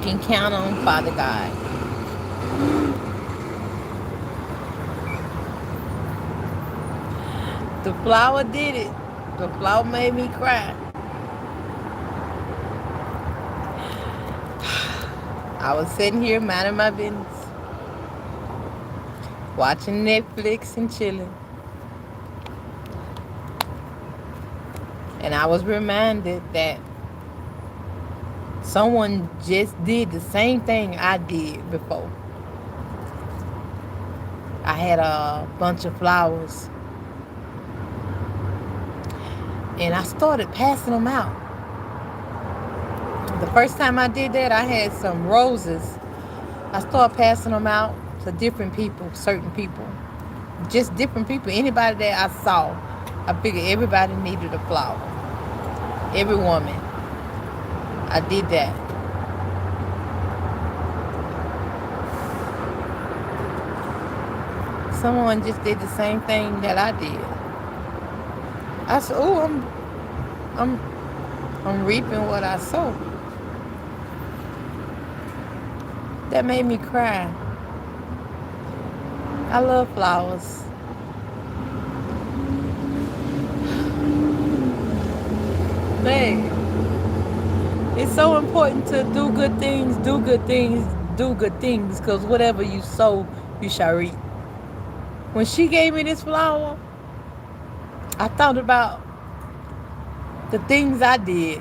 can count on Father God. The flower did it. The flower made me cry. I was sitting here minding my business, watching Netflix and chilling. And I was reminded that someone just did the same thing I did before. I had a bunch of flowers and I started passing them out. The first time I did that, I had some roses. I started passing them out to different people, certain people, just different people. Anybody that I saw, I figured everybody needed a flower. Every woman. I did that. Someone just did the same thing that I did. I said, "Oh, I'm, I'm reaping what I sow." That made me cry. I love flowers. Man, it's so important to do good things, do good things, do good things, because whatever you sow, you shall reap. When she gave me this flower, I thought about the things I did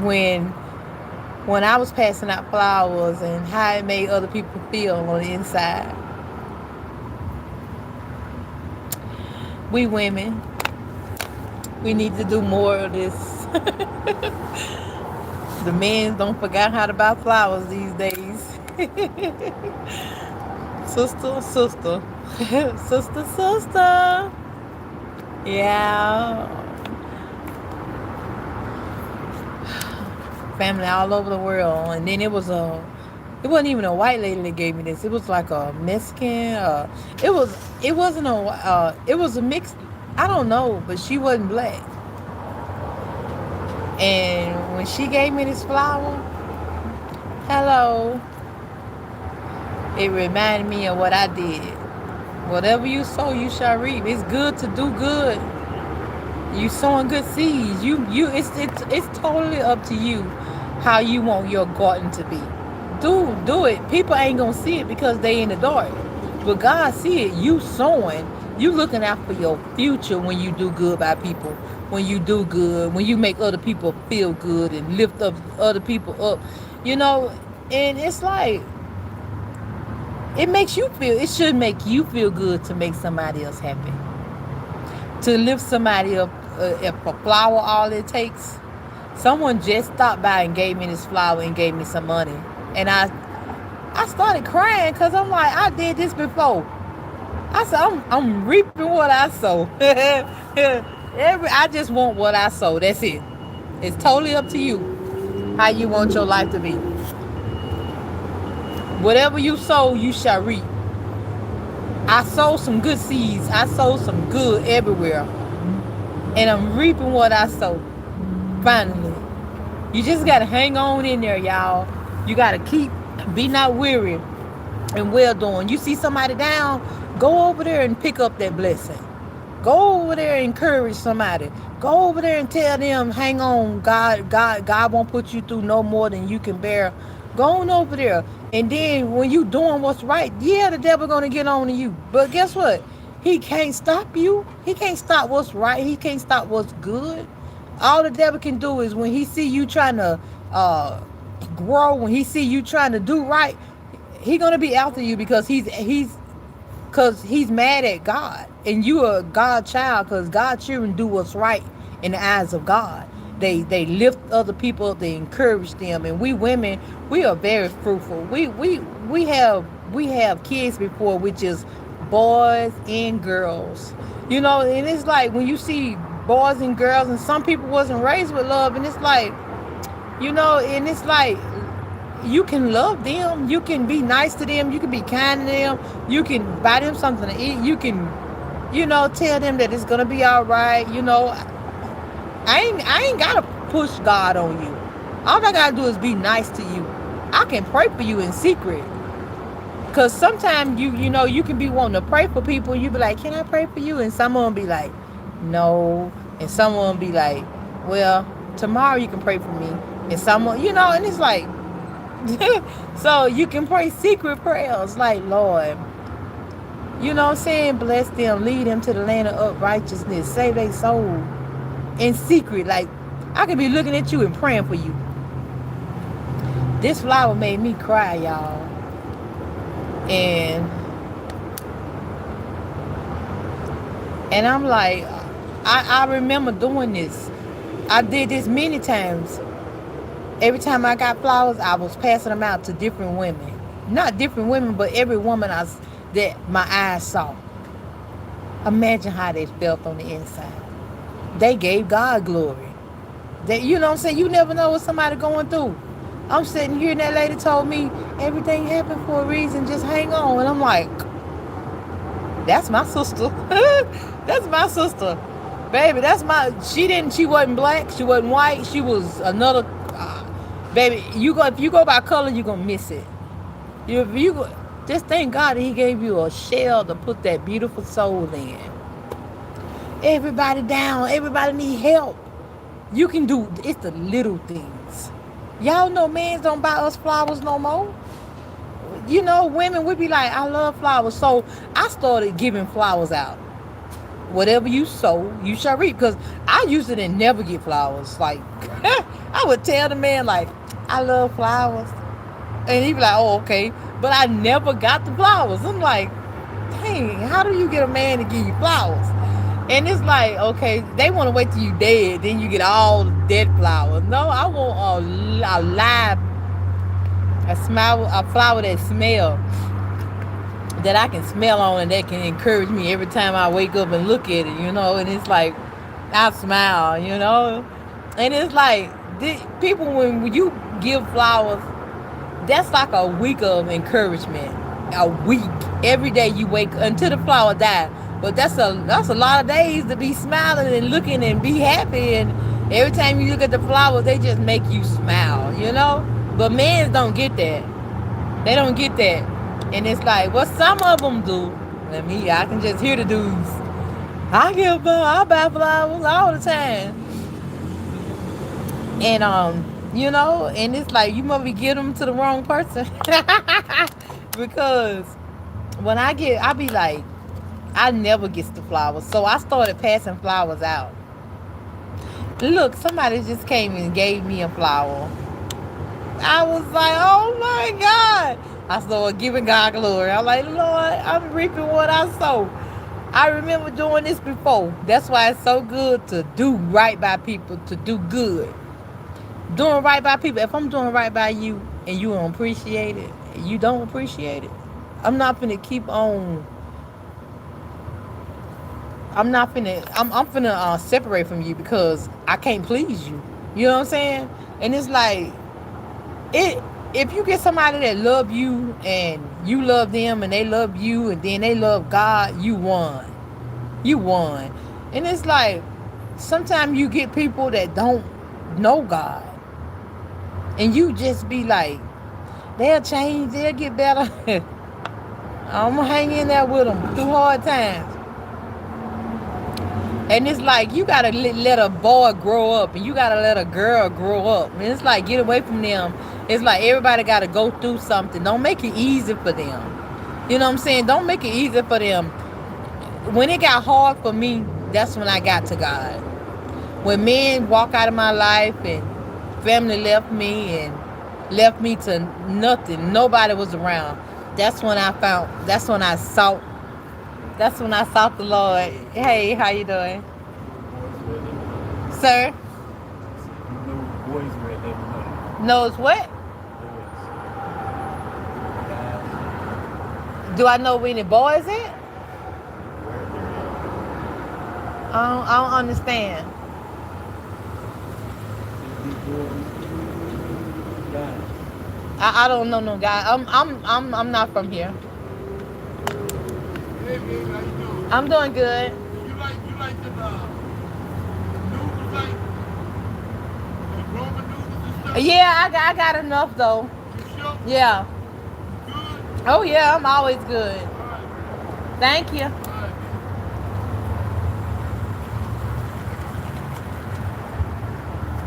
when when I was passing out flowers and how it made other people feel on the inside. We women, we need to do more of this. The men don't forget how to buy flowers these days. Sister, sister, sister, sister. Yeah, family all over the world. And then it wasn't even a white lady that gave me this. It was like a Mexican. It wasn't a, it was a mixed. I don't know, but she wasn't black. And when she gave me this flower, hello, it reminded me of what I did. Whatever you sow, you shall reap. It's good to do good. You sowing good seeds. It's totally up to you how you want your garden to be. Do it. People ain't gonna see it because they in the dark. But God see it. You sowing. You looking out for your future when you do good by people. When you do good, when you make other people feel good and lift up other people up, you know, and it's like it should make you feel good to make somebody else happy. To lift somebody up, if a flower all it takes. Someone just stopped by and gave me this flower and gave me some money. And I started crying because I'm like, I did this before. I said, I'm reaping what I sow. I just want what I sow. That's it. It's totally up to you how you want your life to be. Whatever you sow, you shall reap. I sow some good seeds. I sow some good everywhere. And I'm reaping what I sow. Finally. You just got to hang on in there, y'all. You got to be not weary and well doing. You see somebody down, go over there and pick up that blessing. Go over there and encourage somebody. Go over there and tell them, hang on, God won't put you through no more than you can bear. Go on over there. And then when you doing what's right, yeah, the devil gonna get on to you. But guess what? He can't stop you. He can't stop what's right. He can't stop what's good. All the devil can do is when he see you trying to grow, when he see you trying to do right, he gonna be after you because he's mad at God, and you are a God child because God children do what's right in the eyes of God. They lift other people up, they encourage them, and we women, we are very fruitful. We have kids before, which is boys and girls, and it's like when you see boys and girls, and some people wasn't raised with love, and it's like, and it's like you can love them, you can be nice to them, you can be kind to them, you can buy them something to eat, you can, tell them that it's gonna be all right. I ain't gotta push God on you. All I gotta do is be nice to you. I can pray for you in secret. Cause sometimes you know you can be wanting to pray for people. You be like, can I pray for you? And someone be like, no. And someone be like, well, tomorrow you can pray for me. And someone, and it's like, so you can pray secret prayers like, Lord, you know what I'm saying? Bless them, lead them to the land of righteousness, save their soul in secret. Like, I could be looking at you and praying for you. This flower made me cry, y'all. And I'm like, I remember doing this. I did this many times. Every time I got flowers, I was passing them out to different women. Not different women, but every woman that my eyes saw. Imagine how they felt on the inside. They gave God glory. You know what I'm saying? You never know what somebody going through. I'm sitting here and that lady told me everything happened for a reason. Just hang on. And I'm like, that's my sister. That's my sister. Baby, she wasn't black. She wasn't white. She was another, baby, if you go by color, you're going to miss it. Just thank God that he gave you a shell to put that beautiful soul in. Everybody down. Everybody need help. You can do, it's the little things. Y'all know men don't buy us flowers no more. Women, we be like, I love flowers. So I started giving flowers out. Whatever you sow, you shall reap. Because I used to never get flowers. Like, I would tell the man, like, I love flowers. And he'd be like, oh, okay. But I never got the flowers. I'm like, dang, how do you get a man to give you flowers? And it's like, okay, they want to wait till you dead, then you get all the dead flowers. No, I want a live, a flower that smells, that I can smell on and that can encourage me every time I wake up and look at it, and it's like, I smile, and it's like, people, when you give flowers, that's like a week of encouragement, a week, every day you wake until the flower dies. But that's a lot of days to be smiling and looking and be happy, and every time you look at the flowers, they just make you smile, But men don't get that. They don't get that. And it's like, well, some of them do. I can just hear the dudes. I buy flowers all the time. And and it's like, you must be giving them to the wrong person. Because when I be like, I never get the flowers. So I started passing flowers out. Look, somebody just came and gave me a flower. I was like, oh my God. I started giving God glory. I'm like, Lord, I'm reaping what I sow. I remember doing this before. That's why it's so good to do right by people, to do good. Doing right by people. If I'm doing right by you and you don't appreciate it, you don't appreciate it, I'm not finna keep on. I'm finna separate from you because I can't please you. You know what I'm saying? And it's like, if you get somebody that love you and you love them and they love you and then they love God, you won. You won. And it's like, sometimes you get people that don't know God. And you just be like, they'll change, they'll get better. I'm gonna hang in there with them through hard times. And it's like, you gotta let a boy grow up and you gotta let a girl grow up. And it's like, get away from them. It's like, everybody gotta go through something. Don't make it easy for them. You know what I'm saying? Don't make it easy for them. When it got hard for me, that's when I got to God. When men walk out of my life and family left me to nothing, nobody was around. That's when I sought the Lord. Hey, how you doing? Sir? Knows what? Do I know where any boys at? I don't understand. I don't know no guy. I'm not from here. Hey, baby, how you doing? I'm doing good. You like the noodles, like the Roman noodles and Yeah, I got enough though. Yeah. Oh yeah, I'm always good. Thank you.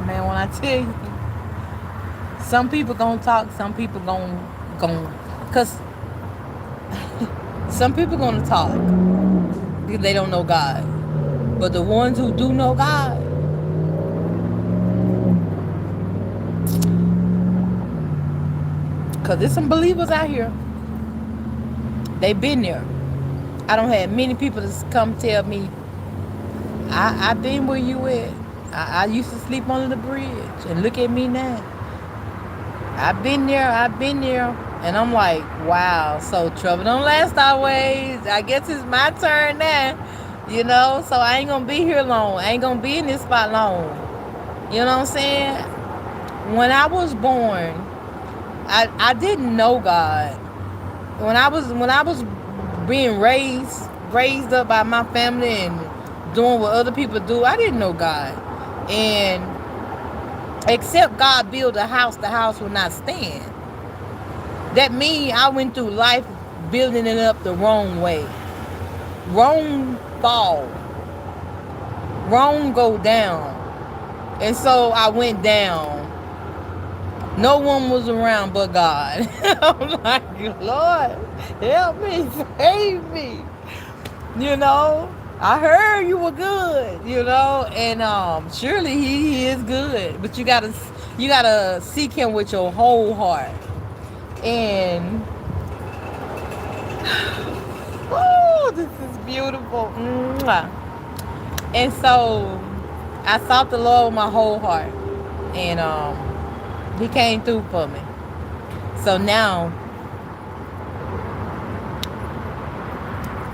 Man, when I tell you, some people gonna talk, some people gonna, cause some people gonna talk because they don't know God. But the ones who do know God, cause there's some believers out here, they been there. I don't have many people that come tell me, I been where you at. I used to sleep under the bridge, and look at me now. I've been there, I've been there. And I'm like, wow, so trouble don't last always. I guess it's my turn now. You know, so I ain't gonna be here long. I ain't gonna be in this spot long. You know what I'm saying? When I was born, I didn't know God. When I was being raised up by my family and doing what other people do, I didn't know God. And except God build a house, the house will not stand. That means I went through life building it up the wrong way. Wrong fall. Wrong go down. And so I went down. No one was around but God. I'm like, Lord, help me, save me. You know, I heard you were good, you know, and surely he is good. But you gotta seek him with your whole heart. And oh, this is beautiful. Mwah. And so I sought the Lord with my whole heart. And he came through for me. So now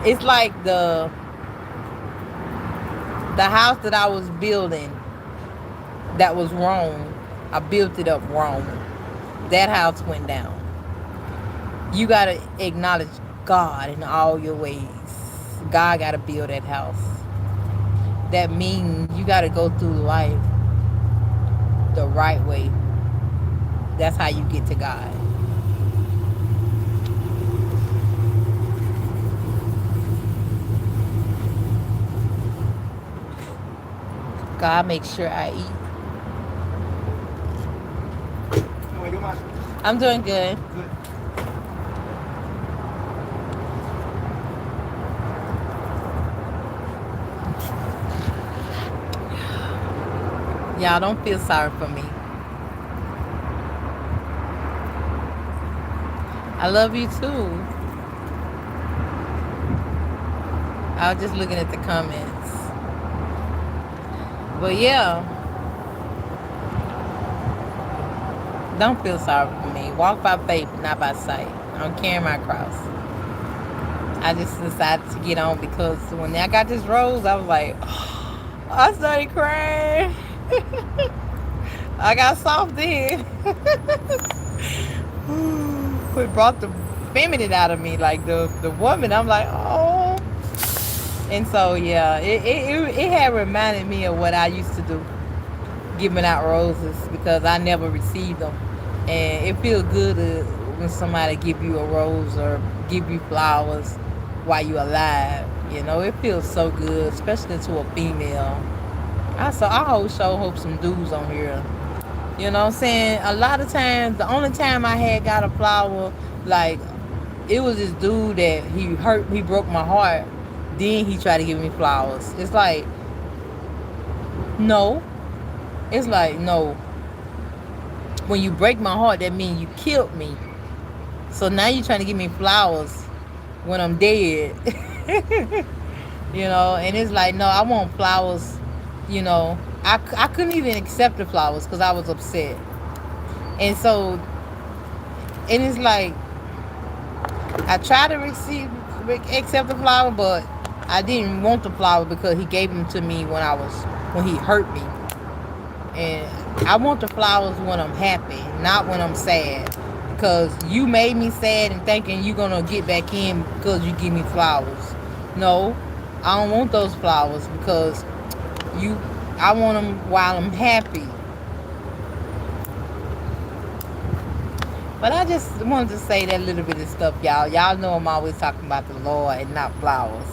it's like the house that I was building that was wrong. I built it up wrong. That house went down. You gotta acknowledge God in all your ways. God gotta build that house. That means you gotta go through life the right way. That's how you get to God. God makes sure I eat. I'm doing good. Y'all don't feel sorry for me. I love you too. I was just looking at the comments. But yeah, don't feel sorry for me. Walk by faith, not by sight. I'm carrying my cross. I just decided to get on because when I got this rose, I was like, I started crying. I got soft then. It brought the feminine out of me, like the woman. I'm like, oh. And so yeah, it had reminded me of what I used to do, giving out roses because I never received them, and it feels good when somebody give you a rose or give you flowers while you're alive. You know, it feels so good, especially to a female. I always show hope some dudes on here. You know what I'm saying? A lot of times, the only time I had got a flower, like, it was this dude that he broke my heart. Then he tried to give me flowers. It's like, no. It's like, no. When you break my heart, that means you killed me. So now you're trying to give me flowers when I'm dead. You know, and it's like, no, I want flowers. You know, I couldn't even accept the flowers because I was upset. And so, and it's like, I tried to accept the flower, but I didn't want the flower because he gave them to me when he hurt me. And I want the flowers when I'm happy, not when I'm sad. Because you made me sad and thinking you're going to get back in because you give me flowers. No, I don't want those flowers because I want them while I'm happy. But I just wanted to say that little bit of stuff, y'all. Y'all know I'm always talking about the Lord and not flowers.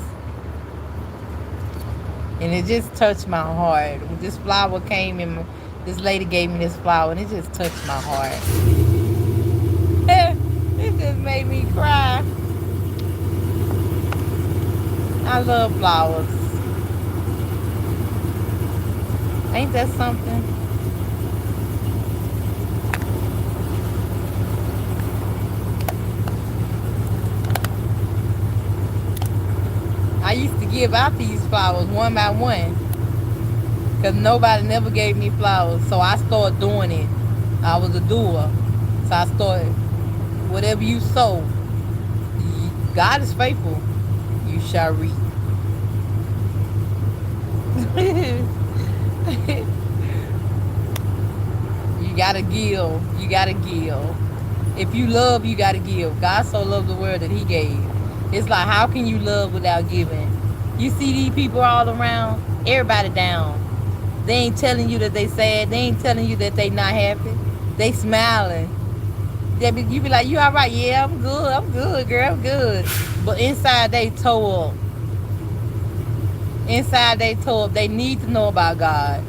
And it just touched my heart. When this flower came in, this lady gave me this flower, and it just touched my heart. It just made me cry. I love flowers. Ain't that something? I used to give out these flowers one by one because nobody never gave me flowers. So I started doing it. I was a doer. So I started, whatever you sow, God is faithful. You shall reap. You gotta give. You gotta give. If you love, you gotta give. God so loved the world that He gave. It's like, how can you love without giving? You see these people all around, everybody down. They ain't telling you that they sad. They ain't telling you that they not happy. They smiling. You be like, you all right? Yeah, I'm good. I'm good, girl. I'm good. But inside they tore up. Inside they tore up. They need to know about God.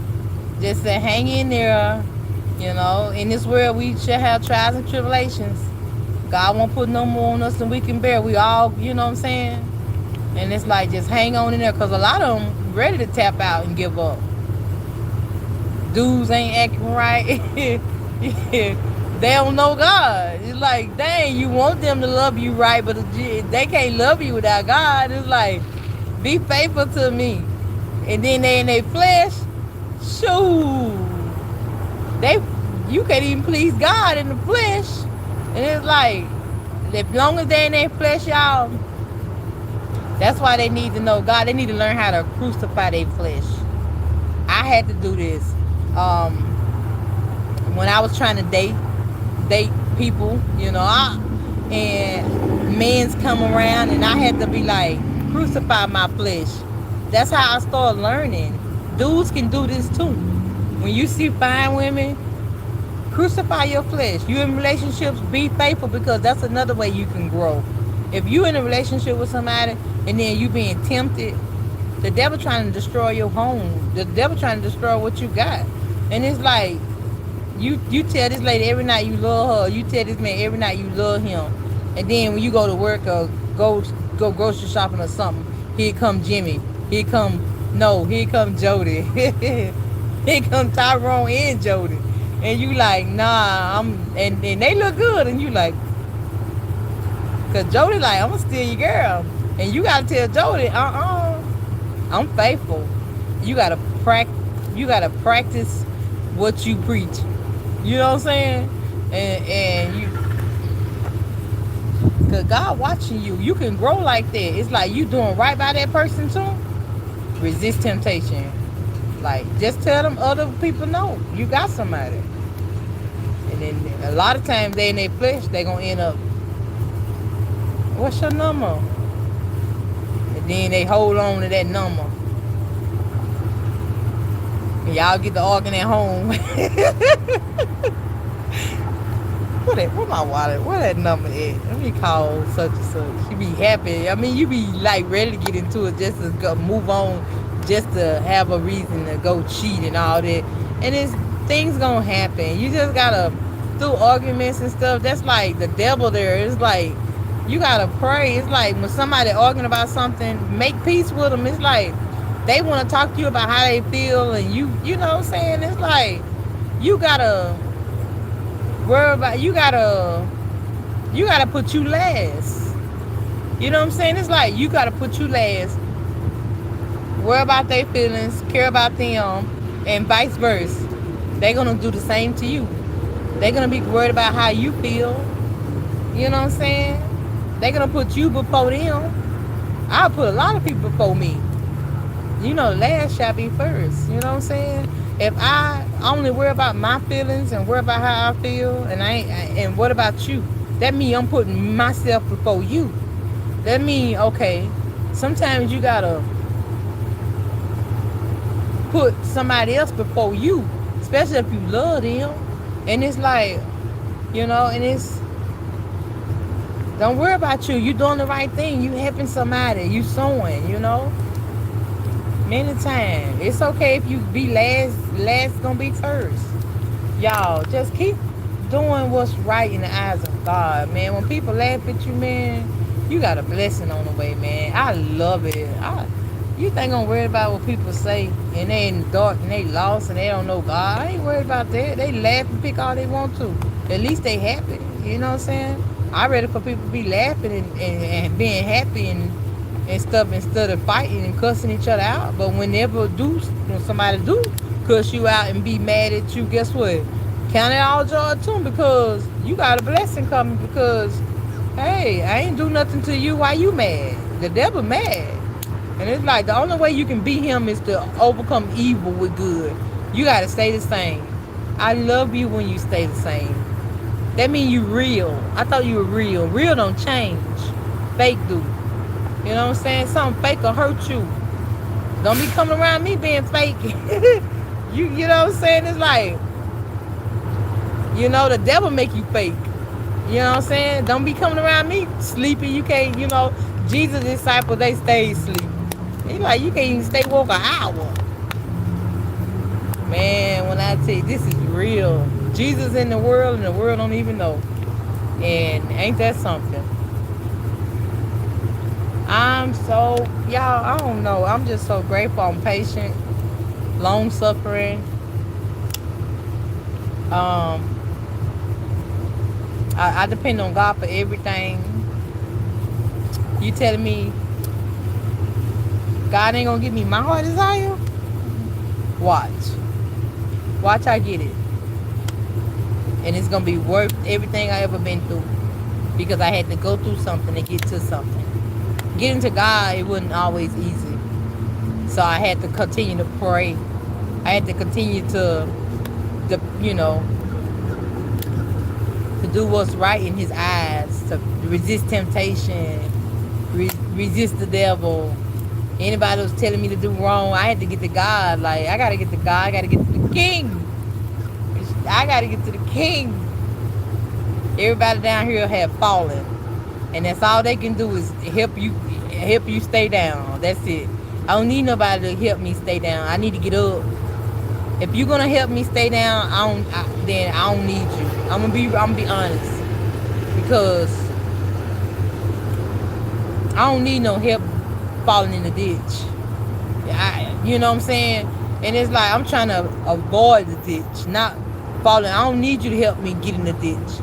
Just to hang in there. You know, in this world we should have trials and tribulations. God won't put no more on us than we can bear. We all, you know what I'm saying? And it's like, just hang on in there, because a lot of them ready to tap out and give up. Dudes ain't acting right. They don't know God. It's like, dang, you want them to love you right, but they can't love you without God. It's like, be faithful to me. And then they in their flesh, shoot. You can't even please God in the flesh. And it's like, as long as they in their flesh, y'all, that's why they need to know God. They need to learn how to crucify their flesh. I had to do this. When I was trying to date people, you know, and men's come around, and I had to be like, crucify my flesh. That's how I started learning. Dudes can do this too. When you see fine women, crucify your flesh. You in relationships, be faithful, because that's another way you can grow. If you in a relationship with somebody and then you being tempted, the devil trying to destroy your home. The devil trying to destroy what you got. And it's like, you tell this lady every night you love her. You tell this man every night you love him. And then when you go to work or go grocery shopping or something, here come Jimmy. Here come Jody. Here come Tyrone and Jody. And you like, nah, and they look good, and you like, cause Jody like, I'm gonna steal your girl. And you gotta tell Jody, I'm faithful. You gotta practice what you preach. You know what I'm saying? And you, cause God watching you. You can grow like that. It's like you doing right by that person too. Resist temptation. Like, just tell them other people no. You got somebody. And then a lot of times they in their flesh, they gonna end up, what's your number? And then they hold on to that number. And y'all get to arguing at home. Where my wallet? Where that number at? Let me call such and such. You be happy. I mean, you be like ready to get into it just to go move on, just to have a reason to go cheat and all that. And it's things gonna happen. You just gotta, through arguments and stuff, that's like the devil there. It's like, you gotta pray. It's like when somebody arguing about something, make peace with them. It's like they want to talk to you about how they feel, and you know what I'm saying? It's like, you gotta worry about, you gotta put you last. You know what I'm saying? It's like, you gotta put you last. Worry about their feelings, care about them, and vice versa. They're gonna do the same to you. They're gonna be worried about how you feel. You know what I'm saying? They're gonna put you before them. I'll put a lot of people before me. You know, last shall be first. You know what I'm saying? If I only worry about my feelings and worry about how I feel, and what about you? That means I'm putting myself before you. That means, okay, sometimes you gotta put somebody else before you, especially if you love them. And it's like, you know, and it's, Don't worry about you. You doing the right thing. You helping somebody. You sowing, you know. Many times. It's okay if you be last. Last gonna be first. Y'all, just keep doing what's right in the eyes of God, man. When people laugh at you, man, you got a blessing on the way, man. I love it. You think I'm worried about what people say and they in the dark and they lost and they don't know God? I ain't worried about that. They laugh and pick all they want to. At least they happy. You know what I'm saying? I ready for people to be laughing and being happy and stuff instead of fighting and cussing each other out. But when somebody do cuss you out and be mad at you, guess what? Count it all joy too, because you got a blessing coming. Because hey, I ain't do nothing to you. Why you mad? The devil mad. And it's like the only way you can beat him is to overcome evil with good. You got to stay the same. I love you when you stay the same. That means you real. I thought you were real. Real don't change. Fake do. You know what I'm saying? Something fake will hurt you. Don't be coming around me being fake. you know what I'm saying? It's like, you know, the devil make you fake. You know what I'm saying? Don't be coming around me sleeping. You can't, you know, Jesus' disciples, they stayed asleep. He like, you can't even stay woke an hour. Man, when I tell you, this is real. Jesus in the world and the world don't even know. And ain't that something? Y'all, I don't know. I'm just so grateful. I'm patient, long suffering. I depend on God for everything. You telling me God ain't gonna give me my heart desire? Watch I get it. And it's gonna be worth everything I ever been through. Because I had to go through something to get to something. Getting to God, it wasn't always easy. So I had to continue to pray. I had to continue to you know, to do what's right in his eyes, to resist temptation, resist the devil. Anybody was telling me to do wrong, I had to get to God. Like, I gotta get to God. I gotta get to the King. I gotta get to the King. Everybody down here have fallen, and that's all they can do is help you stay down. That's it. I don't need nobody to help me stay down. I need to get up. If you're gonna help me stay down, then I don't need you. I'm gonna be honest, because I don't need no help falling in the ditch. You know what I'm saying? And it's like I'm trying to avoid the ditch, not falling. I don't need you to help me get in the ditch.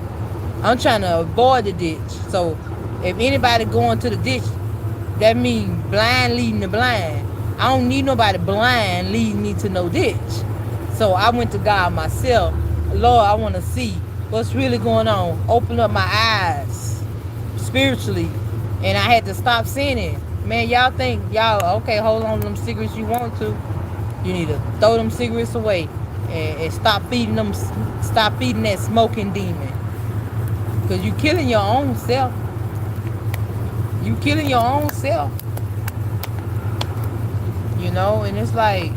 I'm trying to avoid the ditch. So if anybody going to the ditch, that means blind leading the blind. I don't need nobody blind leading me to no ditch. So I went to God myself. Lord, I want to see what's really going on. Open up my eyes spiritually. And I had to stop sinning. Man, y'all think, okay, hold on to them cigarettes you want to. You need to throw them cigarettes away and stop feeding that smoking demon. Because you killing your own self. You killing your own self. You know, and it's like,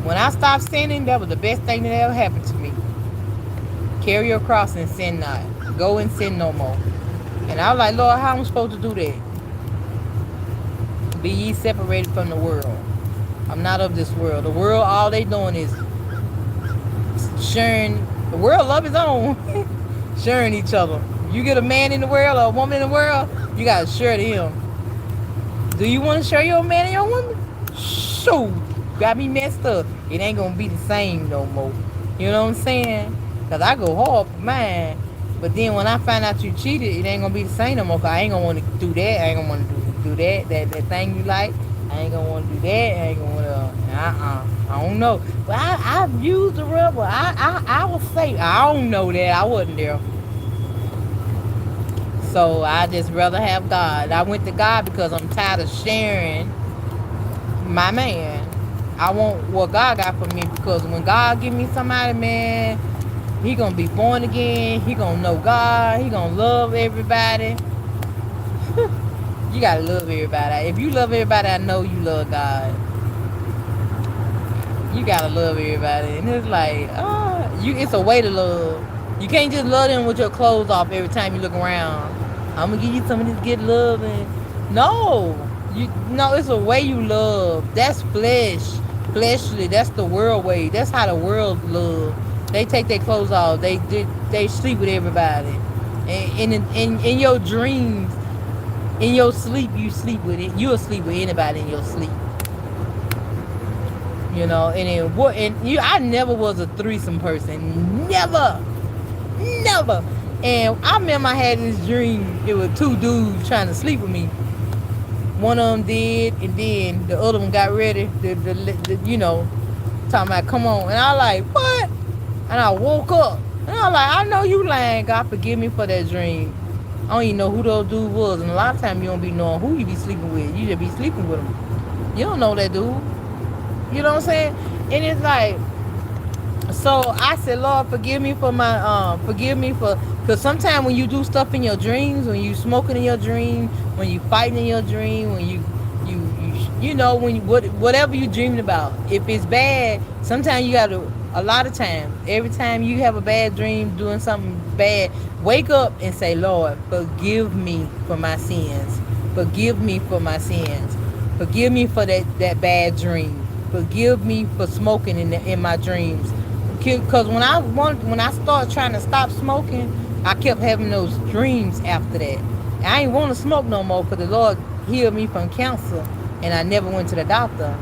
when I stopped sinning, that was the best thing that ever happened to me. Carry your cross and sin not. Go and sin no more. And I was like, Lord, how am I supposed to do that? Be ye separated from the world. I'm not of this world. The world, all they doing is sharing. The world love his own. Sharing each other. You get a man in the world or a woman in the world, you got to share to him. Do you want to share your man and your woman? Shoot. Got me messed up. It ain't going to be the same no more. You know what I'm saying? Because I go hard for mine. But then when I find out you cheated, it ain't going to be the same no more. Because I ain't going to want to do that. I ain't going to want to do that. That thing you like. I ain't going to want to do that. I ain't going to want to... I don't know. But I've used the rubber. I will say, I don't know that. I wasn't there. So I just rather have God. I went to God because I'm tired of sharing my man. I want what God got for me, because when God give me somebody, man, he gonna be born again. He gonna know God. He gonna love everybody. You gotta love everybody. If you love everybody, I know you love God. You gotta love everybody, and it's like, it's a way to love. You can't just love them with your clothes off every time you look around. I'm gonna give you some of this good love, and no, no, it's a way you love. That's fleshly. That's the world way. That's how the world love. They take their clothes off. They sleep with everybody, and in your dreams, in your sleep, you sleep with it. You'll sleep with anybody in your sleep. You know, and then what? And I never was a threesome person. Never, never. And I remember I had this dream. It was two dudes trying to sleep with me. One of them did, and then the other one got ready. Talking about come on, and I was like what? And I woke up, and I was like, I know you lying. God forgive me for that dream. I don't even know who those dudes was, and a lot of times you don't be knowing who you be sleeping with. You just be sleeping with them. You don't know that dude. You know what I'm saying? And it's like, so I said, Lord, forgive me for because sometimes when you do stuff in your dreams, when you smoking in your dream, when you fighting in your dream, when whatever you dreaming about, if it's bad, sometimes you gotta, a lot of times, every time you have a bad dream doing something bad, wake up and say, Lord, forgive me for my sins. Forgive me for my sins. Forgive me for that bad dream. Forgive me for smoking in my dreams. Because when I started trying to stop smoking, I kept having those dreams after that. And I ain't want to smoke no more because the Lord healed me from cancer, and I never went to the doctor.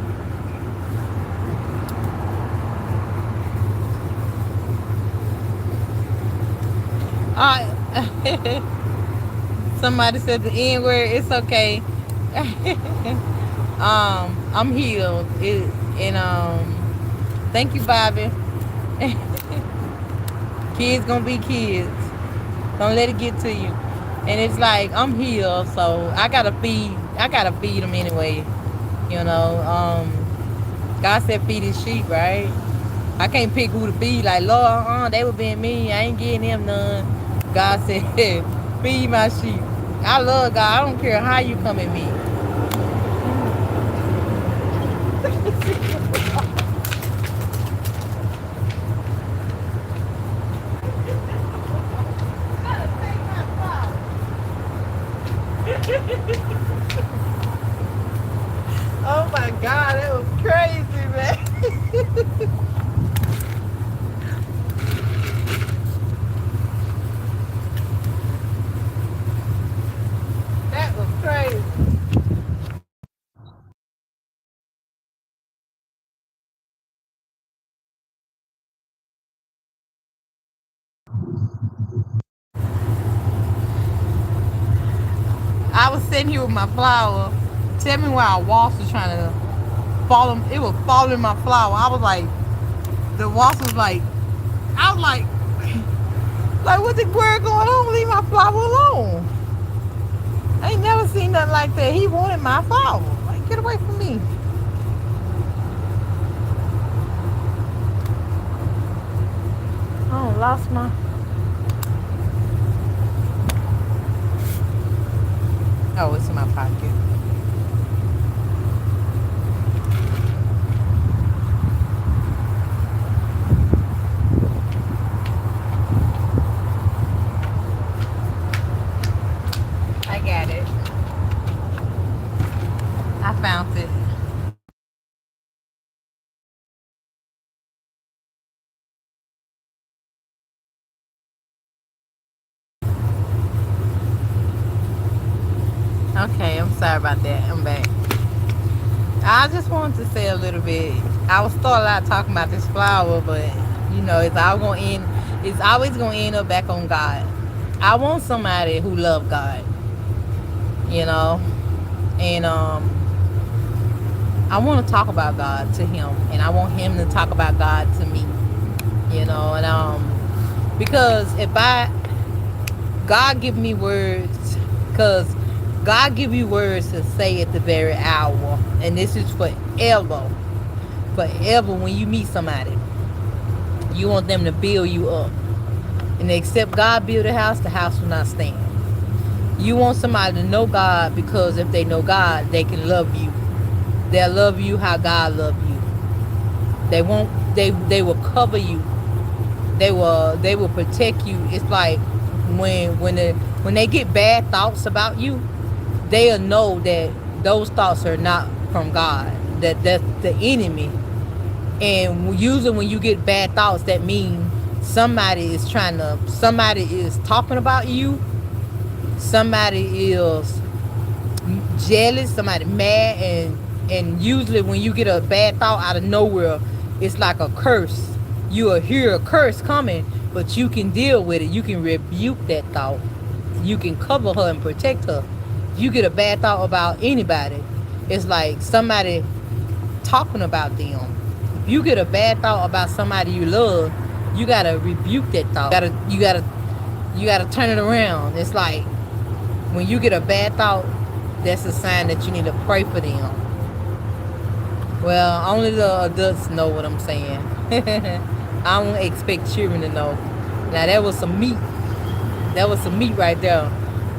Somebody said the N word. It's okay. I'm healed. Thank you, Bobby. Kids gonna be kids. Don't let it get to you. And it's like I'm healed, so I gotta feed them anyway. You know, God said feed his sheep, right? I can't pick who to feed. Like Lord, they were being mean. I ain't getting them none. God said, feed my sheep. I love God. I don't care how you come at me. Oh my God, that was crazy, man. That was crazy. I was sitting here with my flower. Tell me why a wasp was trying to fall. It was falling in my flower. I was like, the wasp was like, I was like what the word going on? Leave my flower alone. I ain't never seen nothing like that. He wanted my flower. Like, get away from me. Oh, lost my. Oh, it's in my pocket. I got it. I found it. Okay, I'm sorry about that. I'm back. I just wanted to say a little bit. I was starting out talking about this flower, but it's always gonna end up back on God. I want somebody who love God, you know, and I want to talk about God to him, and I want him to talk about God to me, you know, and because God give me words, because God give you words to say at the very hour, and this is forever. Forever, when you meet somebody, you want them to build you up. And except God build a house, the house will not stand. You want somebody to know God, because if they know God, they can love you. They'll love you how God loves you. They won't. They will cover you. They will protect you. It's like when they get bad thoughts about you, they'll know that those thoughts are not from God. That's the enemy. And usually when you get bad thoughts, that means somebody is talking about you, somebody is jealous, somebody mad, and usually when you get a bad thought out of nowhere, it's like a curse. You will hear a curse coming, but you can deal with it. You can rebuke that thought. You can cover her and protect her. If you get a bad thought about anybody, it's like somebody talking about them. If you get a bad thought about somebody you love, you gotta rebuke that thought. You gotta turn it around. It's like when you get a bad thought, that's a sign that you need to pray for them. Well, only the adults know what I'm saying. I don't expect children to know. Now that was some meat. That was some meat right there.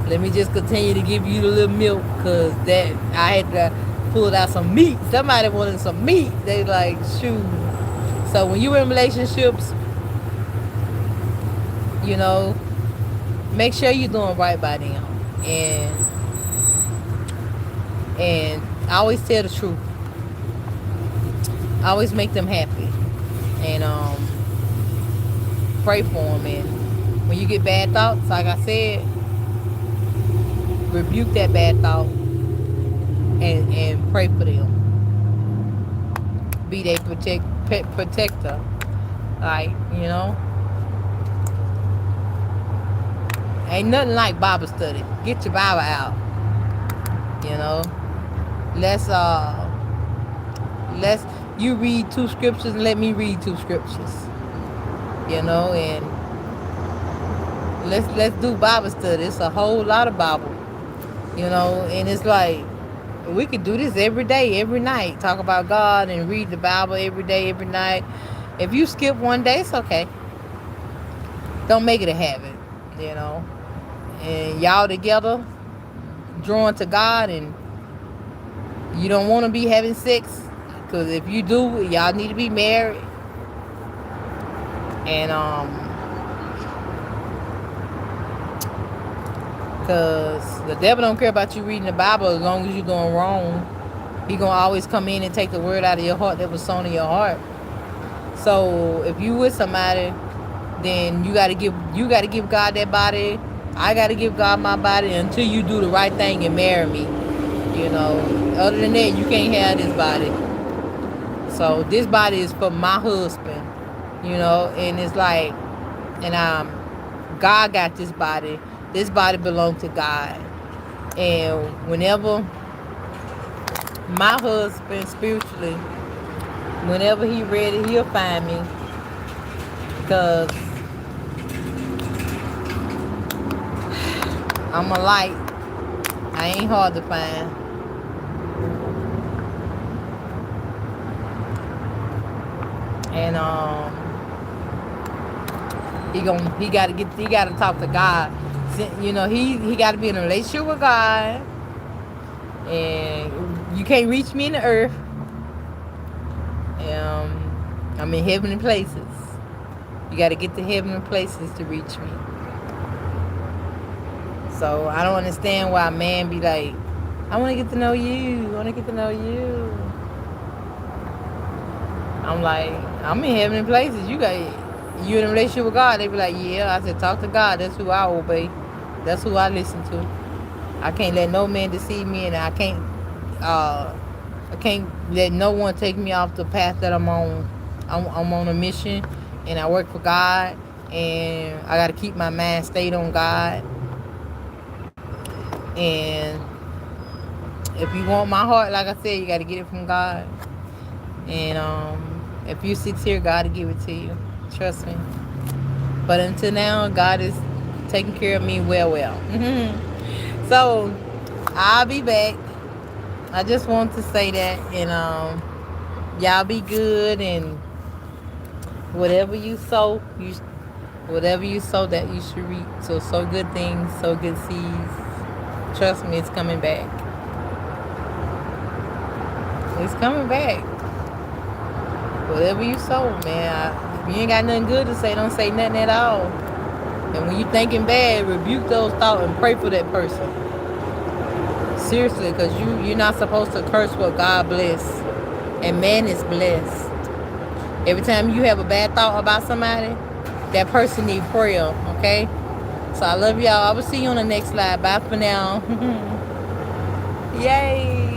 Let me just continue to give you the little milk, because that I had to pull out some meat. Somebody wanted some meat. They like, shoot. So when you're in relationships, you know, make sure you're doing right by them. And I always tell the truth. I always make them happy. And pray for them. And when you get bad thoughts, like I said, rebuke that bad thought and pray for them. Be their protector. Like, you know. Ain't nothing like Bible study. Get your Bible out. You know. Let's you read 2 scriptures and let me read 2 scriptures. You know, and let's do Bible study. It's a whole lot of Bible. You know, and it's like we could do this every day, every night. Talk about God and read the Bible every day, every night. If you skip one day, it's okay. Don't make it a habit, you know. And y'all together, drawn to God, and you don't want to be having sex, because if you do, y'all need to be married. And because the devil don't care about you reading the Bible as long as you're doing wrong. He gonna always come in and take the word out of your heart that was sown in your heart. So if you with somebody, then you gotta give God that body. I gotta give God my body until you do the right thing and marry me. You know, other than that, you can't have this body. So this body is for my husband. You know, and it's like, and God got this body. This body belongs to God. And whenever my husband spiritually, whenever he ready, he'll find me. Because I'm a light. I ain't hard to find. And he gotta talk to God. You know, he gotta be in a relationship with God. And you can't reach me in the earth. I'm in heavenly places. You gotta get to heavenly places to reach me. So I don't understand why a man be like, I want to get to know you. I want to get to know you. I'm like, I'm in heavenly places. You in a relationship with God. They be like, yeah. I said, talk to God. That's who I obey. That's who I listen to. I can't let no man deceive me, and I can't let no one take me off the path that I'm on. I'm on a mission, and I work for God, and I got to keep my mind stayed on God. And if you want my heart, like I said, you got to get it from God. And if you sincere, God will give it to you. Trust me. But until now, God is taking care of me well. So I'll be back. I just want to say that, and y'all be good, and whatever you sow that you should reap. So sow good things, sow good seeds. Trust me, it's coming back. It's coming back. Whatever you sow, man. If you ain't got nothing good to say, don't say nothing at all. And when you thinking bad, rebuke those thoughts and pray for that person. Seriously, because you're not supposed to curse what God bless. And man is blessed. Every time you have a bad thought about somebody, that person need prayer, okay? So I love y'all. I will see you on the next slide. Bye for now. Yay.